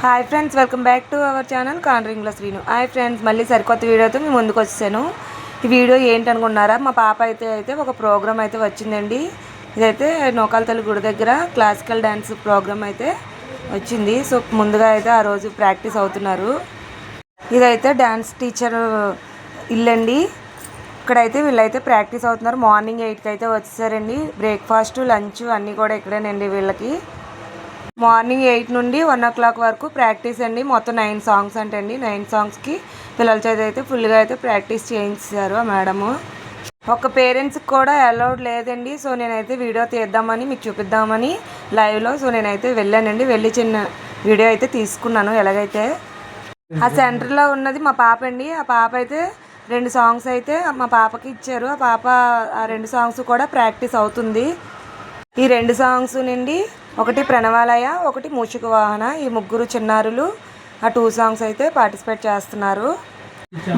Hi friends, welcome back to our channel కాండ్రింగ్లో Srinu. Hi friends, మళ్ళీ సరికొత్త వీడియోతో మీ ముందుకు వచ్చాను. ఈ వీడియో ఏంటనుకున్నారా, మా పాప అయితే ఒక ప్రోగ్రామ్ అయితే వచ్చిందండి. ఇదైతే నోకాల తల్లి గుడి దగ్గర క్లాసికల్ డ్యాన్స్ ప్రోగ్రామ్ అయితే వచ్చింది. సో ముందుగా అయితే ఆ రోజు ప్రాక్టీస్ అవుతున్నారు. ఇదైతే డ్యాన్స్ టీచర్ ఇల్లండి. ఇక్కడైతే వీళ్ళైతే ప్రాక్టీస్ అవుతున్నారు. మార్నింగ్ 8కి అయితే వచ్చేసారండి. బ్రేక్ఫాస్ట్, లంచ్ అన్నీ కూడా ఇక్కడేనండి. వీళ్ళకి మార్నింగ్ 8 నుండి 1 o'clock వరకు ప్రాక్టీస్ అండి. మొత్తం 9 సాంగ్స్ అంటండి. 9 సాంగ్స్కి పిల్లల చేత అయితే ఫుల్గా అయితే ప్రాక్టీస్ చేయించారు ఆ మేడము. ఒక పేరెంట్స్కి కూడా అలౌడ్ లేదండి. సో నేనైతే వీడియో తీద్దామని మీకు చూపిద్దామని లైవ్లో నేనైతే వెళ్ళానండి. వెళ్ళి చిన్న వీడియో అయితే తీసుకున్నాను. ఎలాగైతే ఆ సెంటర్లో ఉన్నది మా పాప అండి. ఆ పాప అయితే 2 సాంగ్స్ అయితే మా పాపకి ఇచ్చారు. ఆ పాప ఆ 2 సాంగ్స్ కూడా ప్రాక్టీస్ అవుతుంది. ఈ 2 సాంగ్స్ నుండి ఒకటి ప్రణవాలయ, ఒకటి మూషిక వాహన, ఈ ముగ్గురు చిన్నారులు ఆ 2 సాంగ్స్ అయితే పార్టిసిపేట్ చేస్తున్నారు.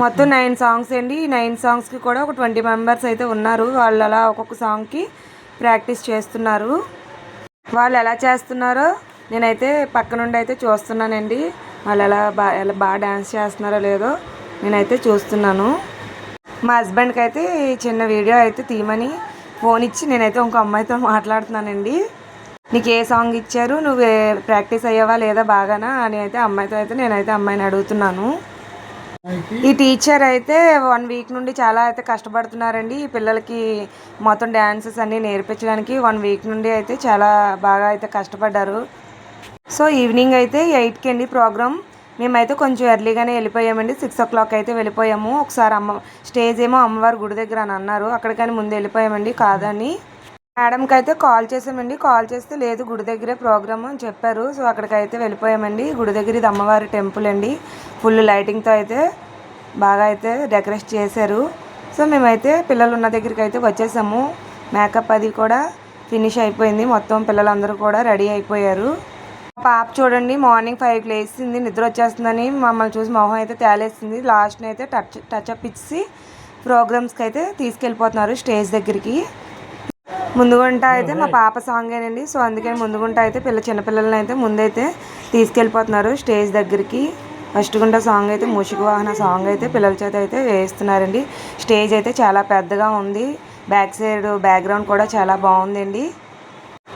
మొత్తం 9 సాంగ్స్ అండి. ఈ 9 సాంగ్స్కి కూడా ఒక 20 మెంబర్స్ అయితే ఉన్నారు. వాళ్ళు అలా ఒక్కొక్క సాంగ్కి ప్రాక్టీస్ చేస్తున్నారు. వాళ్ళు ఎలా చేస్తున్నారో నేనైతే పక్క నుండి అయితే చూస్తున్నానండి. వాళ్ళు ఎలా బాగా డ్యాన్స్ చేస్తున్నారో లేదో నేనైతే చూస్తున్నాను. మా హస్బెండ్కి అయితే చిన్న వీడియో అయితే తీయమని ఫోన్ ఇచ్చి నేనైతే ఇంకో అమ్మాయితో మాట్లాడుతున్నానండి. నీకు ఏ సాంగ్ ఇచ్చారు, నువ్వు ప్రాక్టీస్ అయ్యావా లేదా బాగానా అని అయితే అమ్మాయితో అయితే నేనైతే అమ్మాయిని అడుగుతున్నాను. ఈ టీచర్ అయితే 1 వీక్ నుండి చాలా అయితే కష్టపడుతున్నారండి. ఈ పిల్లలకి మొత్తం డ్యాన్సెస్ అన్నీ నేర్పించడానికి 1 వీక్ నుండి అయితే చాలా బాగా అయితే కష్టపడ్డారు. సో ఈవినింగ్ అయితే 8కి అండి ప్రోగ్రామ్. మేమైతే కొంచెం ఎర్లీగానే వెళ్ళిపోయామండి. 6 o'clock అయితే వెళ్ళిపోయాము. ఒకసారి స్టేజ్ ఏమో అమ్మవారి గుడి దగ్గర అని అన్నారు. అక్కడికని ముందు వెళ్ళిపోయామండి. కాదని మేడంకి అయితే కాల్ చేసామండి. కాల్ చేస్తే లేదు, గుడి దగ్గరే ప్రోగ్రామ్ అని చెప్పారు. సో అక్కడికైతే వెళ్ళిపోయామండి. గుడి దగ్గర ఇది అమ్మవారి టెంపుల్ అండి. ఫుల్ లైటింగ్తో అయితే బాగా అయితే డెకరేట్ చేశారు. సో మేమైతే పిల్లలు ఉన్న దగ్గరికి అయితే వచ్చేసాము. మేకప్ అది కూడా ఫినిష్ అయిపోయింది. మొత్తం పిల్లలందరూ కూడా రెడీ అయిపోయారు. పాప చూడండి, మార్నింగ్ 5కి లేచింది. నిద్ర వచ్చేస్తుందని మమ్మల్ని చూసి మొహం అయితే తేలేసింది. లాస్ట్ని అయితే టచ్అప్ ఇచ్చి ప్రోగ్రామ్స్కి అయితే తీసుకెళ్ళిపోతున్నారు స్టేజ్ దగ్గరికి. ముందుగుంట అయితే మా పాప సాంగేనండి. సో అందుకని ముందుగుంట అయితే చిన్నపిల్లలని అయితే ముందైతే తీసుకెళ్ళిపోతున్నారు స్టేజ్ దగ్గరికి. ఫస్ట్ గుంట సాంగ్ అయితే మూషిక వాహన సాంగ్ అయితే పిల్లల చేత అయితే వేస్తున్నారండి. స్టేజ్ అయితే చాలా పెద్దగా ఉంది. బ్యాక్ సైడ్ బ్యాక్గ్రౌండ్ కూడా చాలా బాగుందండి.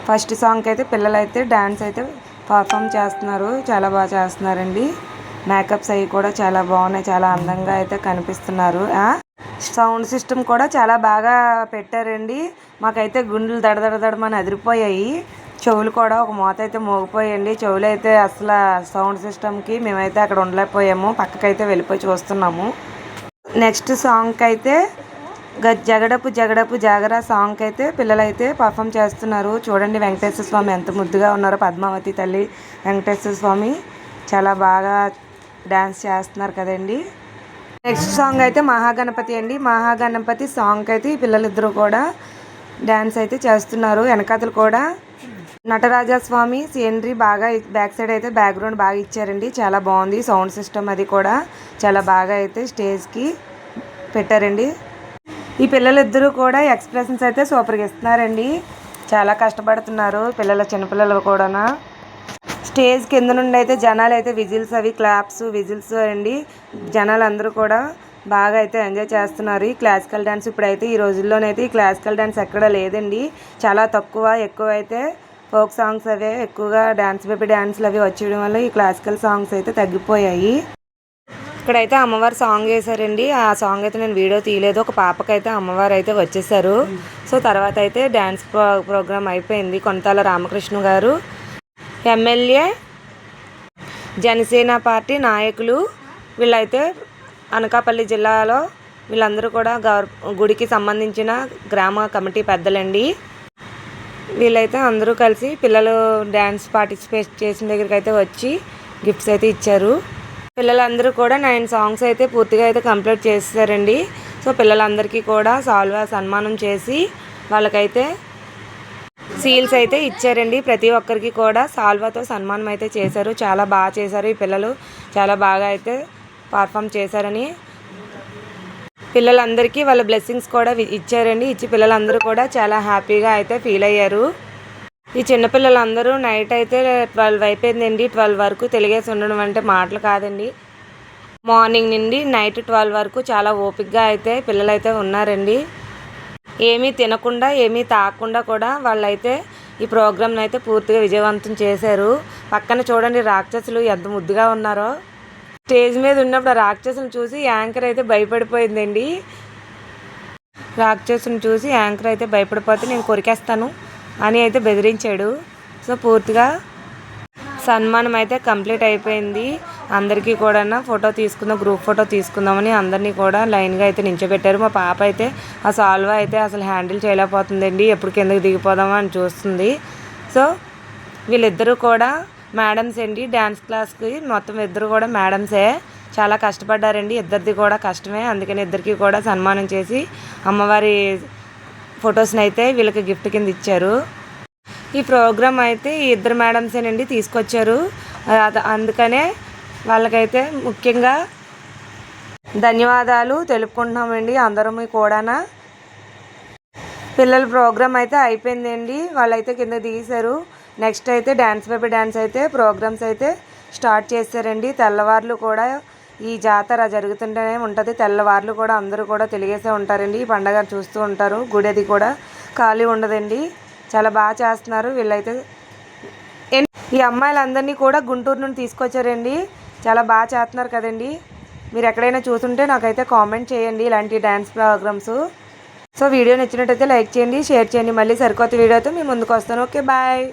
ఫస్ట్ సాంగ్కి అయితే పిల్లలు అయితే డ్యాన్స్ అయితే పర్ఫామ్ చేస్తున్నారు. చాలా బాగా చేస్తున్నారండి. మేకప్స్ అవి కూడా చాలా బాగున్నాయి. చాలా అందంగా అయితే కనిపిస్తున్నారు. సౌండ్ సిస్టమ్ కూడా చాలా బాగా పెట్టారండి. మాకైతే గుండెలు దడదడదడమని అదిరిపోయాయి. చెవులు కూడా ఒక మోత అయితే మోగిపోయాయండి. చెవులు అయితే అసలు సౌండ్ సిస్టమ్కి మేమైతే అక్కడ ఉండలేకపోయాము. పక్కకైతే వెళ్ళిపోయి చూస్తున్నాము. నెక్స్ట్ సాంగ్కి అయితే జగడపు జగడపు జాగర సాంగ్కి అయితే పిల్లలైతే పర్ఫామ్ చేస్తున్నారు. చూడండి వెంకటేశ్వర స్వామి ఎంత ముద్దుగా ఉన్నారో. పద్మావతి తల్లి, వెంకటేశ్వర స్వామి చాలా బాగా డ్యాన్స్ చేస్తున్నారు కదండి. నెక్స్ట్ సాంగ్ అయితే మహాగణపతి అండి. మహాగణపతి సాంగ్కి అయితే ఈ పిల్లలిద్దరూ కూడా డ్యాన్స్ అయితే చేస్తున్నారు. వెనకాతలు కూడా నటరాజ స్వామి సీనరీ బాగా బ్యాక్ సైడ్ అయితే బ్యాక్గ్రౌండ్ బాగా ఇచ్చారండి. చాలా బాగుంది. సౌండ్ సిస్టమ్ అది కూడా చాలా బాగా అయితే స్టేజ్కి పెట్టారండి. ఈ పిల్లలిద్దరూ కూడా ఎక్స్ప్రెషన్స్ అయితే సూపర్గా ఇస్తున్నారండి. చాలా కష్టపడుతున్నారు చిన్నపిల్లలు కూడా. స్టేజ్ కింద నుండి అయితే జనాలు అయితే విజిల్స్ అవి క్లాప్స్ విజిల్స్ అండి. జనాలు అందరూ కూడా బాగా అయితే ఎంజాయ్ చేస్తున్నారు ఈ క్లాసికల్ డ్యాన్స్. ఇప్పుడైతే ఈ రోజుల్లోనైతే ఈ క్లాసికల్ డ్యాన్స్ ఎక్కడ లేదండి. చాలా ఎక్కువ అయితే ఫోక్ సాంగ్స్ అవే ఎక్కువగా డ్యాన్స్ బేబీ డ్యాన్స్లు అవి వచ్చేయడం వల్ల ఈ క్లాసికల్ సాంగ్స్ అయితే తగ్గిపోయాయి. ఇక్కడైతే అమ్మవారు సాంగ్ వేశారండి. ఆ సాంగ్ అయితే నేను వీడియో తీయలేదు. ఒక పాపకైతే అమ్మవారు అయితే వచ్చేసారు. సో తర్వాత అయితే డ్యాన్స్ ప్రోగ్రామ్ అయిపోయింది. కొనతాల రామకృష్ణ గారు, ఎమ్మెల్యే, జనసేన పార్టీ నాయకులు వీళ్ళైతే అనకాపల్లి జిల్లాలో వీళ్ళందరూ కూడా గుడికి సంబంధించిన గ్రామ కమిటీ పెద్దలండి. వీళ్ళైతే అందరూ కలిసి పిల్లలు డ్యాన్స్ పార్టిసిపేట్ చేసిన దగ్గరికి అయితే వచ్చి గిఫ్ట్స్ అయితే ఇచ్చారు. పిల్లలందరూ కూడా 9 సాంగ్స్ అయితే పూర్తిగా అయితే కంప్లీట్ చేస్తారండి. సో పిల్లలందరికీ కూడా సాల్వా సన్మానం చేసి వాళ్ళకైతే సీల్స్ అయితే ఇచ్చారండి. ప్రతి ఒక్కరికి కూడా సాల్వాతో సన్మానం అయితే చేశారు. చాలా బాగా చేశారు. ఈ పిల్లలు చాలా బాగా అయితే పర్ఫామ్ చేశారని పిల్లలందరికీ వాళ్ళ బ్లెస్సింగ్స్ కూడా ఇచ్చారండి. ఇచ్చి పిల్లలందరూ కూడా చాలా హ్యాపీగా అయితే ఫీల్ అయ్యారు. ఈ చిన్నపిల్లలందరూ నైట్ అయితే 12 అయిపోయిందండి. 12 వరకు తెలిగేసి ఉండడం అంటే మాటలు కాదండి. మార్నింగ్ నుండి నైట్ 12 వరకు చాలా ఓపికగా అయితే పిల్లలైతే ఉన్నారండి. ఏమీ తినకుండా ఏమీ తాగకుండా కూడా వాళ్ళైతే ఈ ప్రోగ్రామ్ని అయితే పూర్తిగా విజయవంతం చేశారు. పక్కన చూడండి రాక్షసులు ఎంత ముద్దుగా ఉన్నారో. స్టేజ్ మీద ఉన్నప్పుడు ఆ రాక్షసుని చూసి యాంకర్ అయితే భయపడిపోయిందండి. రాక్షసుని చూసి యాంకర్ అయితే భయపడిపోతే నేను కొరికేస్తాను అని అయితే బెదిరించాడు. సో పూర్తిగా సన్మానం అయితే కంప్లీట్ అయిపోయింది. అందరికీ కూడా ఫోటో తీసుకుందాం, గ్రూప్ ఫోటో తీసుకుందామని అందరినీ కూడా లైన్గా అయితే నించోబెట్టారు. మా పాప అయితే ఆ సాల్వ్ అయితే అసలు హ్యాండిల్ చేయలేకపోతుందండి. ఎప్పుడు కిందకి దిగిపోదామా అని చూస్తుంది. సో వీళ్ళిద్దరూ కూడా మేడమ్స్ అండి. డ్యాన్స్ క్లాస్కి మొత్తం ఇద్దరు కూడా మేడమ్సే. చాలా కష్టపడ్డారండి. ఇద్దరిది కూడా కష్టమే. అందుకని ఇద్దరికి కూడా సన్మానం చేసి అమ్మవారి ఫొటోస్ని అయితే వీళ్ళకి గిఫ్ట్ కింద ఇచ్చారు. ఈ ప్రోగ్రామ్ అయితే ఈ ఇద్దరు మేడమ్సేనండి తీసుకొచ్చారు. అందుకనే వాళ్ళకైతే ముఖ్యంగా ధన్యవాదాలు తెలుపుకుంటున్నామండి అందరం కూడా. పిల్లల ప్రోగ్రామ్ అయితే అయిపోయిందండి. వాళ్ళైతే కింద తీశారు. నెక్స్ట్ అయితే డ్యాన్స్ బేబీ డ్యాన్స్ అయితే ప్రోగ్రామ్స్ అయితే స్టార్ట్ చేశారండి. తెల్లవార్లు కూడా ఈ జాతర జరుగుతుంటేనే ఉంటుంది. తెల్లవార్లు కూడా అందరూ కూడా తెలిగేసే ఉంటారండి. ఈ పండగ చూస్తూ ఉంటారు. గుడి అది కూడా ఖాళీ ఉండదండి. చాలా బాగా చేస్తున్నారు వీళ్ళైతే. ఈ అమ్మాయిలందరినీ కూడా గుంటూరు నుండి తీసుకొచ్చారండి. చాలా బాగా చేస్తున్నారు కదండి. మీరు ఎక్కడైనా చూస్తుంటే నాకైతే కామెంట్ చేయండి ఇలాంటి డ్యాన్స్ ప్రోగ్రామ్స్. సో వీడియో నచ్చినట్టయితే లైక్ చేయండి, షేర్ చేయండి. మళ్ళీ సరికొత్త వీడియోతో మీ ముందుకు వస్తాను. Okay bye.